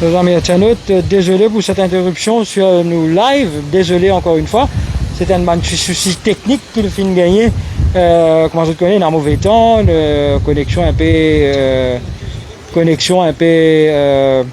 Les amis internautes, désolé pour cette interruption sur nos live. Désolé encore une fois. C'est un souci technique qu'il fait gagner. Comment je te connais, dans un mauvais temps, connexion un peu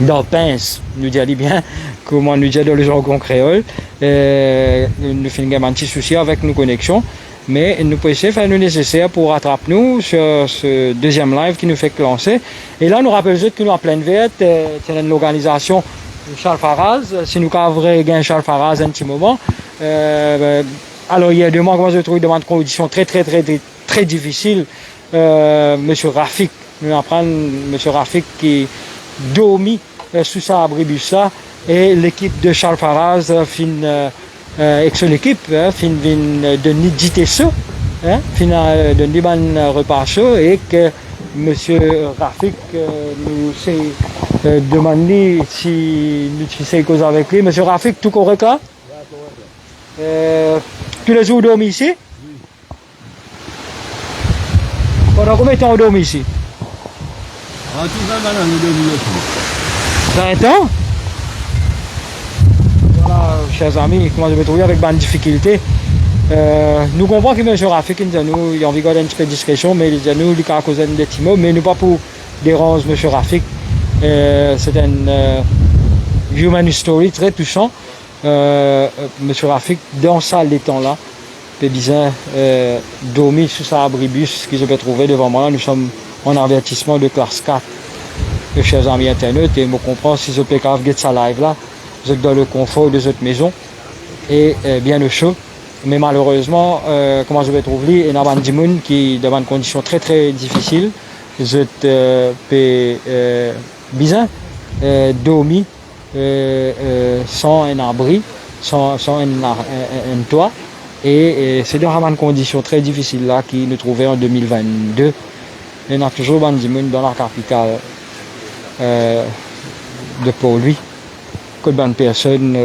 dans le pince, nous dit bien, comment nous dit dans le jargon créole. Nous faisons un petit souci avec nos connexions. Mais nous pouvons essayer de faire le nécessaire pour rattraper nous sur ce deuxième live qui nous fait lancer. Et là, nous rappelons que nous en pleine verte, c'est une organisation de Charles Faraz. Si nous avons gagné Charles Faraz un petit moment, alors il y a deux mois, comment je trouve dans des conditions très difficiles. Monsieur Rafik, nous apprenons Monsieur Rafik qui dormit sous sa abribus là, et l'équipe de Charles Faraz avec son équipe, fin de niditer ça, fin de niban repas chaud, et que Monsieur Rafik nous s'est demandé si nous faisons cause avec lui. Monsieur Rafik, tout correct là? Tous les jours dormi ici? Pendant combien de temps on dormi ici? En tout cas, on a dormi 20 ans? Voilà, chers amis, comment je vais trouver avec une difficulté. Nous comprenons que M. Rafik nous il a envie de garder un petit peu de discrétion, mais il nous il a causé des petits mots, mais nous pas pour déranger M. Rafik. C'est une human story très touchant. M. Rafik, dans ça, les temps-là, peut bien dormir sous sa abribus que je peux trouver devant moi. Nous sommes en avertissement de classe 4. Chers amis internautes, et je comprends si je peux faire ça live là. Vous êtes dans le confort de votre maison et bien au chaud. Mais malheureusement, comment je vais trouver, il y a des gens qui dans des conditions très difficiles. Vous êtes bien dormir sans un abri, sans un toit. Et c'est dans des conditions très difficiles là qui nous trouvaient en 2022. Il y a toujours des gens dans la capitale de Port-Louis. Que de personnes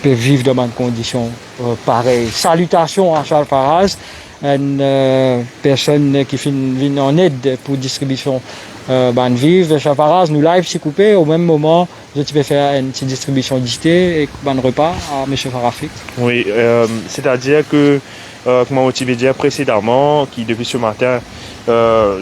peuvent vivre dans des conditions pareilles. Salutations à Charles Faraz, une personne qui vient en aide pour distribution de vivre. Charles Faraz, nous live si coupé au même moment. Je vais faire une petite distribution d'idées et un repas à M. Farafik. Oui, c'est-à-dire que, comme on t'avait dit précédemment, qui depuis ce matin,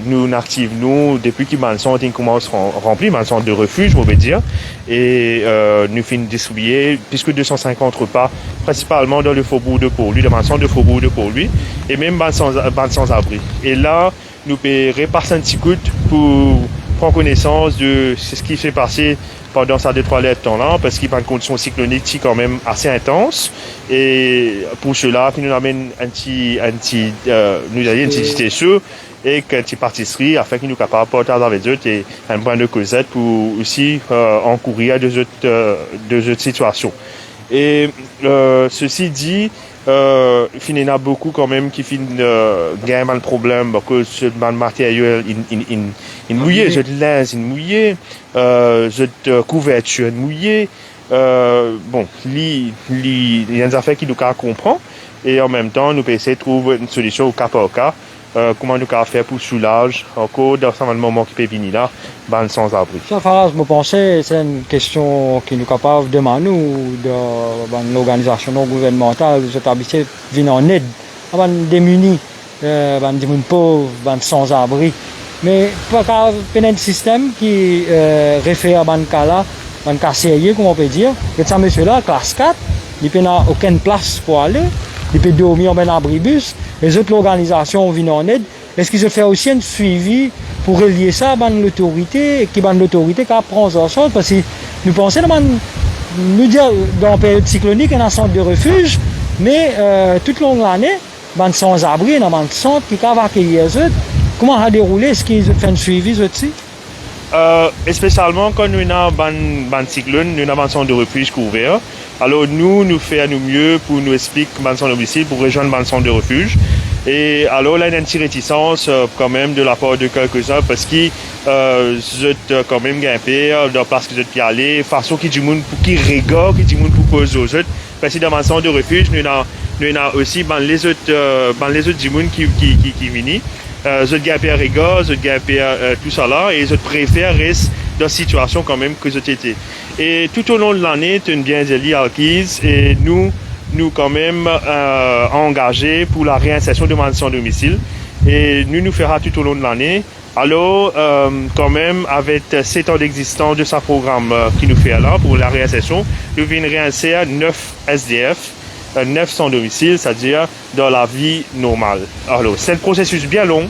nous activons depuis que le centre commence à remplir, le centre de refuge, on va dire, et nous finissons distribuer plus que 250 repas, principalement dans le faubourg de Port-Louis, dans le centre de faubourg de Port-Louis, et même sans-abri. Et là, nous pouvons repasser un petit coup pour prendre connaissance de ce qui s'est passé pendant ces 2-3 temps-là, parce qu'il y a une condition cyclonique quand même assez intense. Et pour cela, nous amène un petit sûr et une petite pâtisserie afin qu'il nous capable de porter avec eux et un point de causette pour aussi encourir de autres situations. Et ceci dit, il y en a beaucoup quand même qui gagnent le problème parce que ce matériel il mouillé, je linge il mouillé, je couverture mouillé. Bon, il y a des affaires qui nous comprend et en même temps nous pouvons essayer de trouver une solution au cas par cas. Comment nous pouvons faire pour soulager encore dans ce moment qui peut venir là, sans-abri. Ça, Faraz, je pensais c'est une question qui nous est capable de demander ou de l'organisation non gouvernementale, des établissements venir en aide à des démunis, des pauvres, des sans-abri. Mais pas un système qui réfère à ce cas-là, un cas sérieux, comme on peut dire. Et ça, monsieur-là, classe 4, il n'a aucune place pour aller. Il peut dormir en un abribus. Les autres organisations viennent en aide. Est-ce qu'ils ont fait aussi un suivi pour relier ça à l'autorité et qui l'autorité qui prend en charge? Parce que nous pensons nous dire dans la période cyclonique, il y a un centre de refuge, mais toute l'année, il sans-abri, il y a un centre qui peut accueillir les autres. Comment a déroulé? Est-ce qu'ils ont fait un suivi aussi? Spécialement quand nous avons un cyclone, nous avons un centre de refuge couvert. Alors nous faisons mieux pour nous expliquer le centre de domicile pour rejoindre le centre de refuge. Et alors là, il y a une petite réticence quand même de la part de quelques-uns parce qu'ils ont quand même grimpé dans la place qu'ils ont aller, façon qui du monde pour qui rigole, qui du monde pour cause aux autres. Parce que dans le centre de refuge, nous avons aussi les autres du monde qui viennent. je gapé à Riga, je gapé tout ça là, et je préfère rester dans la situation quand même que je étais. Et tout au long de l'année, tu es bien dit Alkis, et nous quand même engagés pour la réinsertion de demande sans domicile. Et nous fera tout au long de l'année. Alors, quand même, avec 7 ans d'existence de ce programme qui nous fait là pour la réinsertion, nous venons réinsérer 9 SDF, 9 sans domicile, c'est-à-dire dans la vie normale. Alors, c'est un processus bien long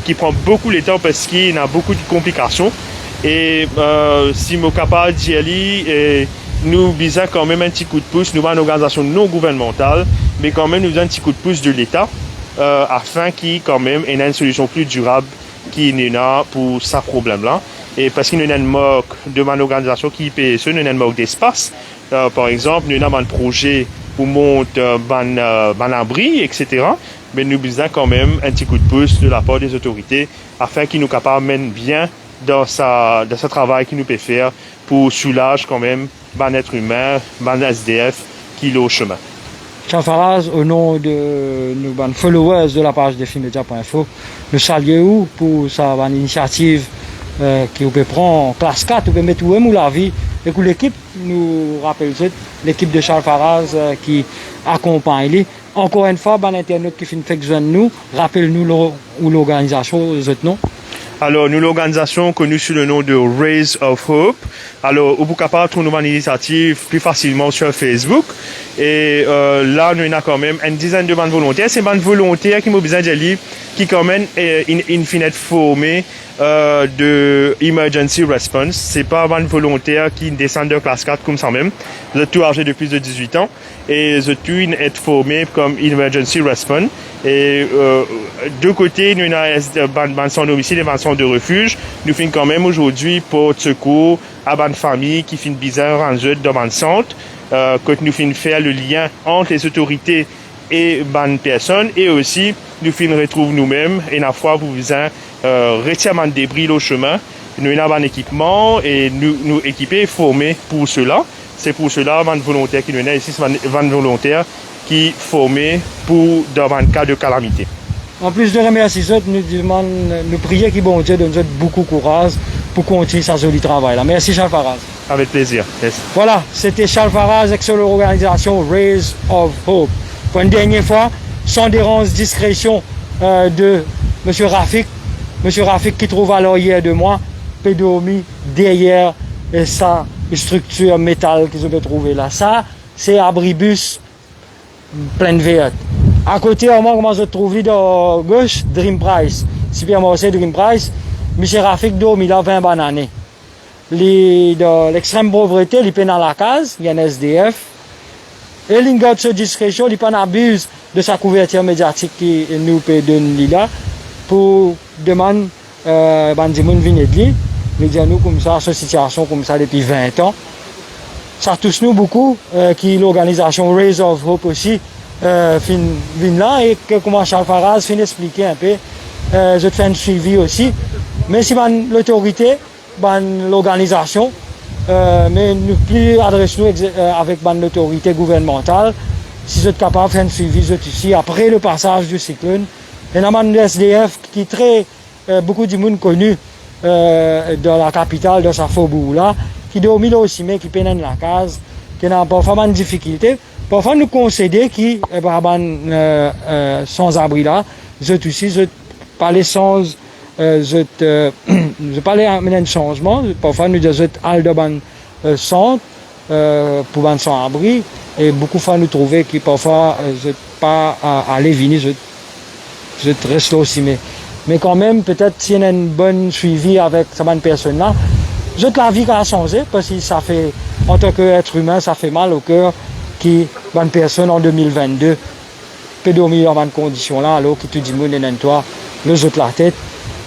qui prend beaucoup de temps parce qu'il y a beaucoup de complications. Et si je suis capable d'y aller, nous visons quand même un petit coup de pouce, nous avons une organisation non gouvernementale, mais quand même nous avons un petit coup de pouce de l'État afin qu'il quand même ait une solution plus durable qui n'est là pour ce problème-là. Et parce qu'il y a une manque de mon organisation qui peut il y a une manque d'espace. Par exemple, nous avons un projet pour monter un abri, etc. Mais nous avons quand même un petit coup de pouce de la part des autorités afin qu'ils nous capables de mener bien dans ce travail qu'ils nous peut faire pour soulager quand même un être humain, un SDF qui est au chemin. Charles Faraz, au nom de nos followers de la page defimedia.info, nous saluons pour sa initiative qui peut prendre en classe 4, ou peut mettre où même la vie. Et que l'équipe nous rappelle l'équipe de Charles Faraz qui accompagne. Encore une fois, l'internet qui fait de nous, rappelle-nous l'organisation, non? Alors, nous, l'organisation connue sous le nom de Rays of Hope. Alors, vous pouvez trouver une initiative plus facilement sur Facebook. Et là, nous avons quand même une dizaine de bandes volontaires. C'est bandes volontaires qui m'ont besoin de livres qui quand même une finette formée de Emergency Response. C'est pas une bande volontaire qui descend de classe 4 comme ça même. Vous êtes tous âgés de plus de 18 ans. Et vous êtes formés comme Emergency Response. Et de côté, nous avons bandes sans domicile et bandes sans de refuge. Nous faisons quand même aujourd'hui pour secours à une famille qui fait bizarre en jeu dans un centre. Que nous faisons faire le lien entre les autorités et les personnes. Et aussi, nous faisons retrouver nous-mêmes et la fois vous faisons retirer des débris au chemin. Nous avons un équipement et nous équipés, formés pour cela. C'est pour cela, les volontaires qui nous sont ici, c'est 20 volontaires qui formés pour dans un cas de calamité. En plus de remercier nous prions que bon Dieu donne beaucoup de courage pour continuer sa joli travail là. Merci Charles Faraz. Avec plaisir. Yes. Voilà, c'était Charles Faraz, excellente organisation Rays of Hope. Pour une dernière fois, sans dérange discrétion de M. Rafik. M. Rafik qui trouve à l'arrière de moi, pédomie derrière sa structure métal que je peux trouver là. Ça, c'est abribus pleine verte. À côté, au moment comment je trouve dans gauche, Dream Price. Supermarché Dream Price, M. Rafik dormi là 20 bananes. Dans l'extrême pauvreté, il est dans la case, il y a un SDF. Et il garde sa discrétion, il pas abuse de sa couverture médiatique qui nous peut donner là pour demander bandimoun venir de lui. Il dit à nous comme ça, cette situation comme ça depuis 20 ans. Ça touche nous beaucoup, qui l'organisation Rays of Hope aussi vient là et que comment Charles Faraz vient expliquer un peu. Je fais un suivi aussi. Mais si l'autorité, l'organisation, mais nous plus adressons avec l'autorité gouvernementale, si vous êtes capable de faire un suivi ici après le passage du cyclone. Il y a un SDF qui est très beaucoup de monde connu dans la capitale, dans sa faubourg là, qui dormit là aussi, mais qui pénètre la case, qui n'a parfois une difficulté. Parfois nous concéder qui sans abri là, je aussi, je parler sans je parlais d'un changement. Parfois nous disons al de ban centre pour ban sans abri et beaucoup de fois nous trouver qui parfois je pas aller venir je reste là aussi mais quand même peut-être s'il y a un bon suivi avec cette bonne personne là la vie a changé parce que ça fait en tant qu'être humain ça fait mal au cœur qui bonne personne en 2022 peut dormir dans bonne condition là alors que tout le monde est toi le jette la tête.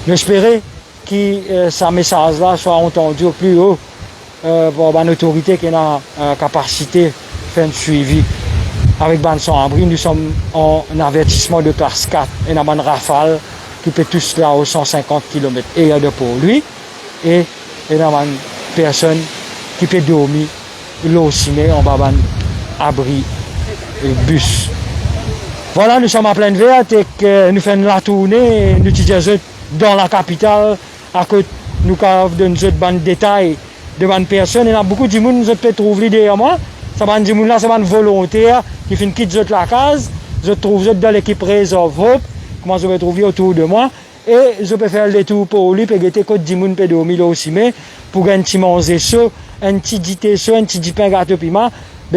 J'espère que ce message là soit entendu au plus haut pour une autorité qui a la capacité de faire un suivi avec ban sans abri. Nous sommes en avertissement de classe 4 et une rafale qui peut tous là aux 150 km et de pour lui et une personne qui peut dormir là aussi mais en bas abri et bus. Voilà, nous sommes à Plaine Verte et que nous faisons la tournée, nous disons dans la capitale, à côté nous avons donné des détails de bonnes personnes. Il y a beaucoup de gens qui peut trouver derrière moi. Ça va dire là, c'est un volontaire qui fait quitter la case. Je trouve dans l'équipe Resolve Hope. Comment je vais trouver autour de moi. Et je peux faire le tour pour lui, pour guetter côté du monde, pour dormir aussi, mais pour un petit manger chaud, un petit dîner chaud, un petit pain gâteau piment.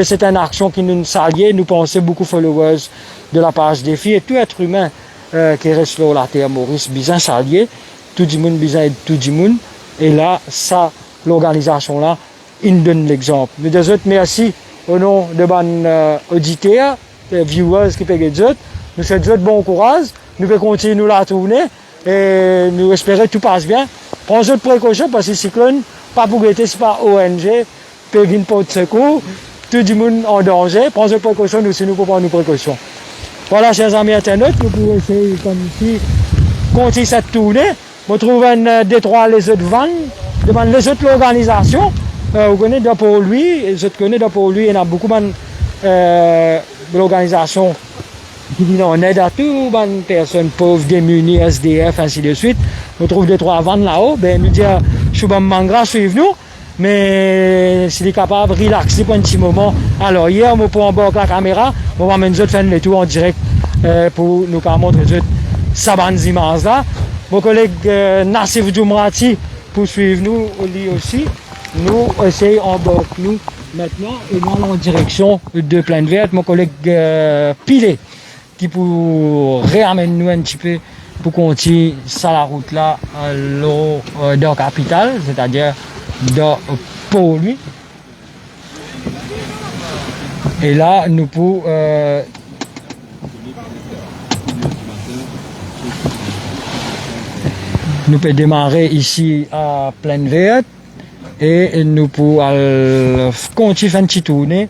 C'est une action qui nous salue. Nous pensons beaucoup de followers de la page des filles et tout être humain qui reste sur la terre, Maurice, bien salé. Tout le monde besoin de tout le monde. Et là, ça, l'organisation là, il donne l'exemple. Nous disons merci au nom de nos auditeurs, des viewers qui peuvent être. Nous souhaitons bon courage. Nous pouvons continuer la tournée et nous espérons que tout passe bien. Prenez de précautions parce que le cyclone, pas pour guetter, c'est pas ONG, Pékin pour de secours, tout le monde en danger. Prenez de précautions, nous aussi nous pouvons prendre nos précautions. Voilà, chers amis internautes, nous pouvons essayer comme ici, continuer cette tournée. Vous trouvez un détroit les autres vannes, devant les autres l'organisation. Vous connaissez pour lui, je connais pour lui, il y a beaucoup de l'organisation qui vient en aide à toutes les personnes pauvres, démunies, SDF, ainsi de suite. On trouve deux, trois vannes là-haut. Ben, nous dire, Choubam Mangra, suivez-nous. Mais s'il est capable de relaxer pour un petit moment. Alors, hier, on peut embarquer la caméra. On va mener faire le tour en direct pour nous montrer ces bonnes images là. Mon collègue Nassif Djoumrati pour suivre nous lui aussi. Nous essayons d'embarquer nous maintenant et nous allons en direction de Plaine Verte. Mon collègue Pilé qui pour réamener nous un petit peu pour continuer sur la route là dans la capitale, c'est-à-dire dans Pau-lui. Et là, nous pouvons démarrer ici à Plaine Verte et nous pouvons continuer faire une petite tournée